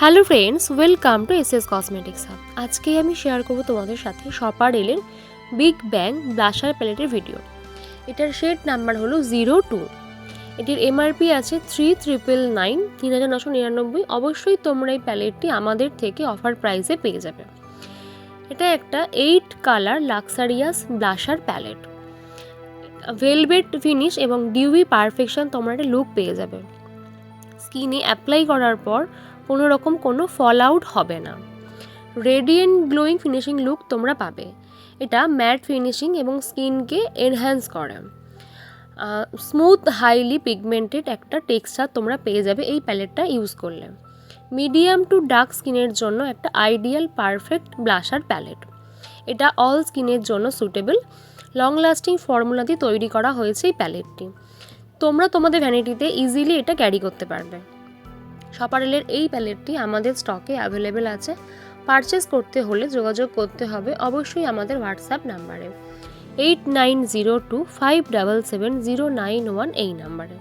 Hello friends, welcome to SS cosmetics hub. আজকে আমি share করব তোমাদের সাথে শপারেলের বিগ ব্যাং ব্লাশার প্যালেটের ভিডিও। এটার শেড নাম্বার হলো 02। এটির এমআরপি আছে 3999 3999। অবশ্যই তোমরা এই প্যালেটটি আমাদের থেকে অফার প্রাইসে পেয়ে যাবে। এটা একটা 8 colour luxurious blusher palette. Velvet finish এবং ডিউই পারফেকশন তোমরা একটা লুক পেয়ে যাবে। স্কিনে অ্যাপ্লাই করার পর কোনো ফল আউট হবে না। রেডিয়েন্ট গ্লোয়িং ফিনিশিং লুক তোমরা পাবে। এটা ম্যাট ফিনিশিং এবং স্কিনকে এনহ্যান্স করে। স্মুথ হাইলি পিগমেন্টেড একটা টেক্সচার তোমরা পেয়ে যাবে এই প্যালেটটা ইউজ করলে। মিডিয়াম টু ডার্ক স্কিনের জন্য একটা আইডিয়াল পারফেক্ট ব্লাশার প্যালেট। এটা অল স্কিনের জন্য সুটেবল। লং লাস্টিং ফর্মুলা দিয়ে তৈরি করা হয়েছে এই প্যালেটটি। তোমরা তোমাদের ভ্যানিটিতে ইজিলি এটা ক্যারি করতে পারবে। শপারেলের এই প্যালেটটি আমাদের স্টকে অ্যাভেলেবেল আছে। পারচেস করতে হলে যোগাযোগ করতে হবে অবশ্যই আমাদের হোয়াটসঅ্যাপ নাম্বারে 8902577091 এই নাম্বারে।